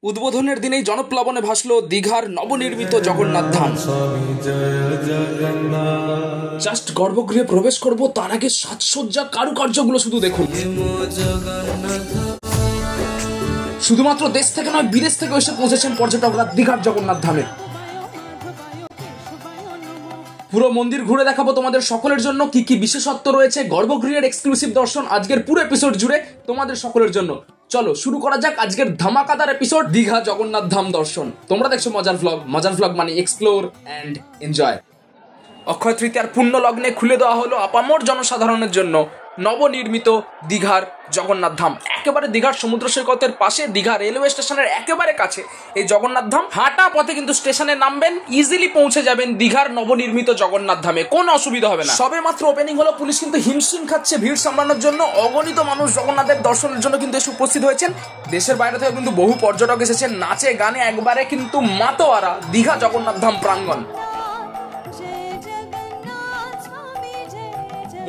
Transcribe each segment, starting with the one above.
উদ্বোধনের দিনেই জনপ্লাবনে ভাসল দীঘার নবনির্মিত জগন্নাথ ধাম। জাস্ট গর্ভগৃহে প্রবেশ করব, তার আগে সাজসজ্জা কারুকার্যগুলো শুধু দেখুন। শুধুমাত্র দেশ থেকে নয়, বিদেশ থেকে এসে পৌঁছেছেন পর্যটকরা দীঘার জগন্নাথ ধামে। পুরো মন্দির ঘুরে দেখাবো তোমাদের সকলের জন্য কি কি বিশেষত্ব রয়েছে, গর্ভগৃহের এক্সক্লুসিভ দর্শন আজকের পুরো এপিসোড জুড়ে তোমাদের সকলের জন্য। চলো শুরু করা যাক আজকের ধামাকাদার এপিসোড, দীঘা জগন্নাথ ধাম দর্শন। তোমরা দেখছো মজার ভ্লগ মানে এক্সপ্লোর অ্যান্ড এনজয়। অক্ষয় তৃতীয়ার পুণ্য লগ্নে খুলে দেওয়া হলো আপামর জনসাধারণের জন্য নবনির্মিত দীঘার জগন্নাথ ধাম। একেবারে দীঘার সমুদ্র সৈকতের পাশে, দীঘা রেলওয়ে স্টেশনের একেবারে কাছে এই জগন্নাথ ধাম। হাঁটা পথে কিন্তু স্টেশনে নামবেন, ইজিলি পৌঁছে যাবেন দীঘার নবনির্মিত জগন্নাথ ধামে, কোনো অসুবিধা হবে না। সবে মাত্র ওপেনিং হলো, পুলিশ কিন্তু হিমশিম খাচ্ছে ভিড় সামলানোর জন্য। অগণিত মানুষ জগন্নাথের দর্শনের জন্য কিন্তু এসে উপস্থিত হয়েছেন। দেশের বাইরে থেকে কিন্তু বহু পর্যটক এসেছেন, নাচে গানে একবারে কিন্তু মাতোয়ারা দীঘা জগন্নাথ ধাম প্রাঙ্গণ।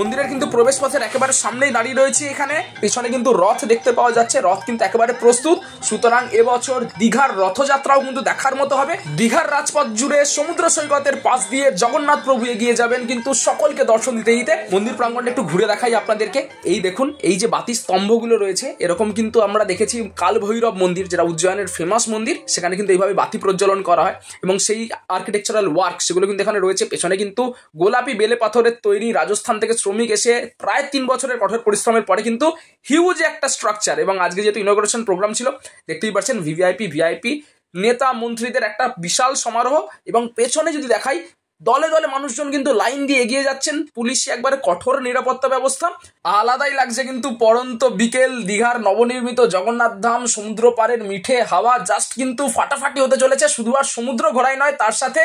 মন্দিরের কিন্তু প্রবেশ পথের একেবারে সামনেই দাঁড়িয়ে রয়েছে। এখানে পেছনে কিন্তু রথ দেখতে পাওয়া যাচ্ছে, রথ কিন্তু একেবারে প্রস্তুত। সুতরাং এবছর দীঘার রথযাত্রাও কিন্তু দেখার মতো হবে। দীঘার রাজপথ জুড়ে সমুদ্র সৈকতের পাশ দিয়ে জগন্নাথ প্রভু এগিয়ে যাবেন কিন্তু সকলকে দর্শন দিতে দিতে। মন্দির প্রাঙ্গণটা একটু ঘুরে দেখাই আপনাদেরকে। এই দেখুন, এই যে বাতি স্তম্ভগুলো রয়েছে, এরকম কিন্তু আমরা দেখেছি কাল ভৈরব মন্দির, যেটা উজ্জয়নের ফেমাস মন্দির, সেখানে কিন্তু এইভাবে বাতি প্রজ্বলন করা হয় এবং সেই আর্কিটেকচারাল ওয়ার্ক সেগুলো কিন্তু এখানে রয়েছে। পেছনে কিন্তু গোলাপি বেলে পাথরের তৈরি, রাজস্থান থেকে শ্রমিক এসে প্রায় 3 বছরের কঠোর পরিশ্রমের পরে কিন্তু হিউজ একটা স্ট্রাকচার। এবং আজকে যেহেতু ইনগ্রেশন প্রোগ্রাম ছিল, দেখতেই পাচ্ছেন ভিভিআইপি নেতা মন্ত্রীদের একটা বিশাল সমারোহ। এবং পেছনে যদি দেখাই, দলে দলে মানুষজন কিন্তু লাইন দিয়ে এগিয়ে যাচ্ছেন। পুলিশ একবারে কঠোর নিরাপত্তা ব্যবস্থা, আলাদাই লাগছে কিন্তু পড়ন্ত বিকেল। দীঘার নবনির্মিত জগন্নাথ ধাম, সমুদ্র পাড়ের মিঠে হাওয়া জাস্ট কিন্তু ফাটাফাটি হতে চলেছে। শুধু আর সমুদ্র ঘোরাই নয়, তার সাথে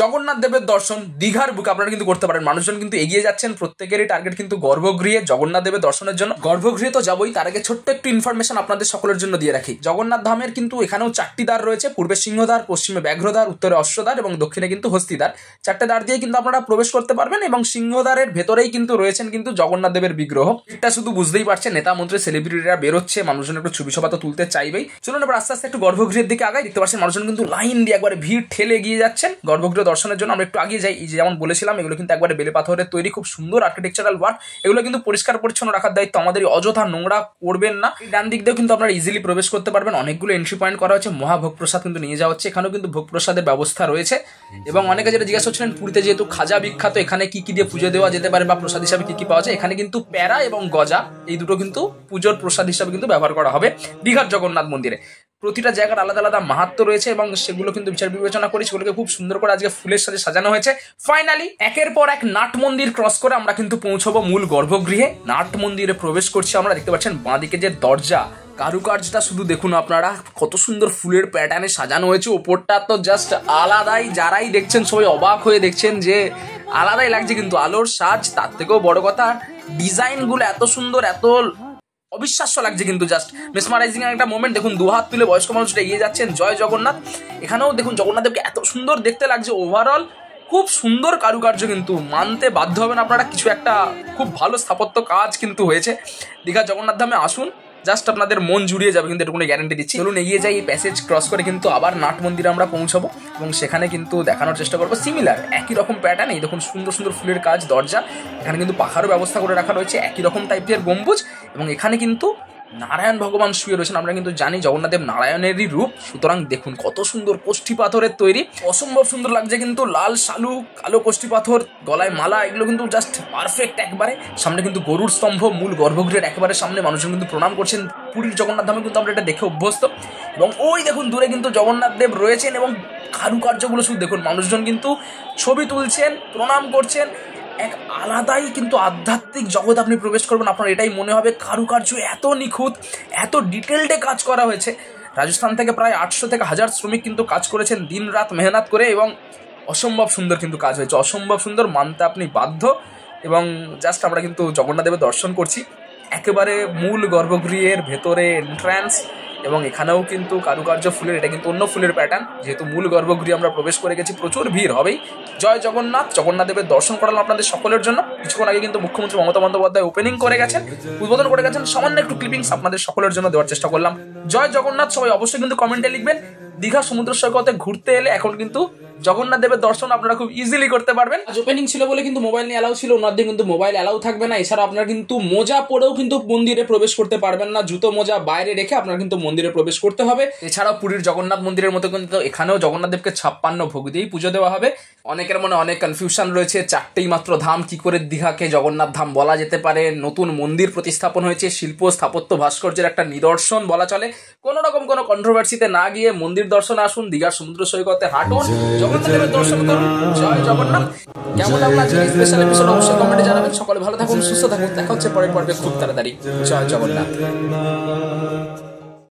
জগন্নাথ দেবের দর্শন দীঘার বুকে আপনারা কিন্তু করতে পারেন। মানুষজন কিন্তু এগিয়ে যাচ্ছেন, প্রত্যেকেরই টার্গেট কিন্তু গর্ভগৃহে জগন্নাথ দেবের দর্শনের জন্য। গর্ভগৃহে তো যাবোই, তার আগে ছোট্ট একটু ইনফরমেশন আপনাদের সকলের জন্য দিয়ে রাখি। জগন্নাথ ধামের কিন্তু এখানেও 4টি দ্বার রয়েছে, পূর্বে সিংহদ্বার, পশ্চিমে ব্যাঘ্রদ্বার, উত্তরে অশ্বদ্বার এবং দক্ষিণে কিন্তু হস্তিদ্বার। 4টে দ্বার দিয়ে কিন্তু আপনারা প্রবেশ করতে পারবেন এবং সিংহদ্বারের ভেতরেই কিন্তু রয়েছেন কিন্তু জগন্নাথ দেবের বিগ্রহ। এটা শুধু বুঝতেই পারছেন, নেতা মন্ত্রী সেলিব্রিটিরা বেরোচ্ছে, মানুষজন একটু ছবি সভা তো তুলতে চাইবেই। চলুন এবার আস্তে আস্তে একটু গর্ভগৃহের দিকে আগাই। দেখতে পাচ্ছেন মানুষজন কিন্তু লাইন দিয়ে একবারে ভিড় ঠেলে এগিয়ে যাচ্ছেন গর্ভগৃহ দর্শনের জন্য। আমরা একটু আগে যাই। এই যে যেমন বলেছিলাম, এগুলো কিন্তু একবারে বেলে পাথরের তৈরি, খুব সুন্দর আর্কিটেকচারাল ওয়ার্ক। এগুলো কিন্তু পরিষ্কার পরিচ্ছন্ন রাখার দায়িত্ব আমাদের, অযথা নোংরা করবেন না। ডান দিক দিয়েও কিন্তু আপনারা ইজিলি প্রবেশ করতে পারবেন। অনেকগুলো এন্ট্রি পয়েন্ট করা হচ্ছে, মহাভোগ প্রসাদ কিন্তু নিয়ে যাওয়া হচ্ছে। এখানেও কিন্তু ভোগ প্রসাদের ব্যবস্থা রয়েছে। এবং অনেকে যেটা জিজ্ঞাসা করছিলেন, পুরীতে যেহেতু খাজা বিখ্যাত, এখানে কি কি দিয়ে পুজো দেওয়া যেতে পারে বা প্রসাদ হিসাবে কি কি পাওয়া যায়, এখানে কিন্তু প্যারা এবং গজা এই দুটো কিন্তু পুজোর প্রসাদ হিসাবে কিন্তু ব্যবহার করা হবে দীঘার জগন্নাথ মন্দিরে। প্রতিটা জায়গার আলাদা আলাদা মাহাত্ম্য রয়েছে এবং সেগুলো কিন্তু বিচার বিবেচনা করে সেগুলোকে খুব সুন্দর করে আজকে ফুলের সাথে সাজানো হয়েছে। ফাইনালি একের পর এক নাট মন্দির ক্রস করে আমরা কিন্তু পৌঁছবো মূল গর্ভগৃহে। নাট মন্দিরে প্রবেশ করছি আমরা। দেখতে পাচ্ছেন বাঁদিকে যে দরজা, কারুকার্যটা শুধু দেখুন আপনারা, কত সুন্দর ফুলের প্যাটার্নে সাজানো হয়েছে। ওপরটা তো জাস্ট আলাদাই, যারাই দেখছেন সবাই অবাক হয়ে দেখছেন যে আলাদাই লাগছে কিন্তু আলোর সাজ। তার থেকেও বড় কথা, ডিজাইনগুলো এত সুন্দর, এত অবিশ্বাস্য লাগছে কিন্তু, জাস্ট মেসমারাইজিং একটা মোমেন্ট। দেখুন দুহাত তুলে বয়স্ক মানুষটা এগিয়ে যাচ্ছেন, জয় জগন্নাথ। এখানেও দেখুন জগন্নাথ দেবকে এত সুন্দর দেখতে লাগছে। ওভারঅল খুব সুন্দর কারুকার্য, কিন্তু মানতে বাধ্য হবেন আপনারা, কিছু একটা খুব ভালো স্থাপত্য কাজ কিন্তু হয়েছে। দীঘা জগন্নাথ ধামে আসুন, জাস্ট আপনাদের মন জুড়িয়ে যাবে কিন্তু, এটুকুনি গ্যারান্টি দিচ্ছি। চলুন এগিয়ে যাই। এই প্যাসেজ ক্রস করে কিন্তু আবার নাট মন্দিরে আমরা পৌঁছাবো এবং সেখানে কিন্তু দেখানোর চেষ্টা করবো সিমিলার একই রকম প্যাটার্ন। এই দেখুন সুন্দর সুন্দর ফুলের কাজ, দরজা, এখানে কিন্তু পাখারও ব্যবস্থা করে রাখা রয়েছে, একই রকম টাইপের গম্বুজ। এবং এখানে কিন্তু নারায়ণ ভগবান শুয়ে রয়েছেন। আমরা কিন্তু জানি জগন্নাথদেব নারায়ণেরই রূপ। সুতরাং দেখুন কত সুন্দর কোষ্ঠী পাথরের তৈরি, অসম্ভব সুন্দর লাগছে কিন্তু। লাল শালু, কালো কোষ্ঠী পাথর, গলায় মালা, এগুলো কিন্তু জাস্ট পারফেক্ট একবারে। সামনে কিন্তু গরুর স্তম্ভ, মূল গর্ভগৃহের একেবারে সামনে মানুষজন কিন্তু প্রণাম করছেন। পুরীর জগন্নাথ ধামে কিন্তু আমরা এটা দেখে অভ্যস্ত। এবং ওই দেখুন দূরে কিন্তু জগন্নাথ দেব রয়েছেন এবং কারুকার্যগুলো শুধু দেখুন, মানুষজন কিন্তু ছবি তুলছেন, প্রণাম করছেন। এক আলাদাই কিন্তু আধ্যাত্মিক জগৎ আপনি প্রবেশ করবেন, আপনার এটাই মনে হবে। কারুকার্য এত নিখুঁত, এত ডিটেলডে কাজ করা হয়েছে। রাজস্থান থেকে প্রায় 800 থেকে 1000 শ্রমিক কিন্তু কাজ করেছেন দিন রাত মেহনত করে এবং অসম্ভব সুন্দর কিন্তু কাজ হয়েছে, অসম্ভব সুন্দর, মানতে আপনি বাধ্য। এবং জাস্ট আমরা কিন্তু জগন্নাথ দেবের দর্শন করছি একেবারে মূল গর্ভগৃহের ভেতরে এন্ট্রান্স। এবং এখানেও কিন্তু কারুকার্য ফুলের, এটা কিন্তু অন্য ফুলের প্যাটার্ন। যেহেতু মূল গর্ভগৃহে আমরা প্রবেশ করে গেছি, প্রচুর ভিড় হবেই। জয় জগন্নাথ। জগন্নাথ দেবের দর্শন করালাম আপনাদের সকলের জন্য। কিছুক্ষণ আগে কিন্তু মুখ্যমন্ত্রী মমতা বন্দ্যোপাধ্যায় ওপেনিং করে গেছেন, উদ্বোধন করে গেছেন। সামান্য একটু ক্লিপিংস আপনাদের সকলের জন্য দেওয়ার চেষ্টা করলাম। জয় জগন্নাথ। সবাই অবশ্যই কিন্তু কমেন্টে লিখবেন দীঘা সমুদ্র সৈকতে ঘুরতে এলে এখন কিন্তু জগন্নাথ দেবের দর্শন আপনারা খুব ইজিলি করতে পারবেন। আজ ওপেনিং ছিল বলে কিন্তু মোবাইল নিয়ে অ্যালাউ ছিল, ওনার দিকে কিন্তু মোবাইল অ্যালাউ থাকবে না। এছাড়া আপনারা কিন্তু মোজা পরেও কিন্তু মন্দিরে প্রবেশ করতে পারবেন না, জুতো মোজা বাইরে রেখে আপনারা কিন্তু মন্দিরে প্রবেশ করতে হবে। এছাড়াও পুরীর জগন্নাথ মন্দিরের মতো কিন্তু এখানেও জগন্নাথ দেবকে 56 ভোগ দিয়েই পুজো দেওয়া হবে। অনেকের মনে অনেক কনফিউশন রয়েছে, 4টেই মাত্র ধাম, কি করে দীঘাকে জগন্নাথ ধাম বলা যেতে পারে? নতুন মন্দির প্রতিস্থাপন হয়েছে, শিল্প স্থাপত্য ভাস্কর্যের একটা নিদর্শন বলা চলে। কোনো রকম কোনো কন্ট্রোভার্সিতে না গিয়ে মন্দির দর্শনে আসুন, দীঘার সমুদ্র সৈকতে হাঁটুন, জগন্নাথ দেবের দর্শন করুন। জয় জগন্নাথ। কেমন লাগলো আজকের স্পেশাল এপিসোড অবশ্যই কমেন্টে জানাবেন। সকলে ভালো থাকুন, সুস্থ থাকুন, দেখা হচ্ছে পরের পর্বে খুব তাড়াতাড়ি। জয় জগন্নাথ।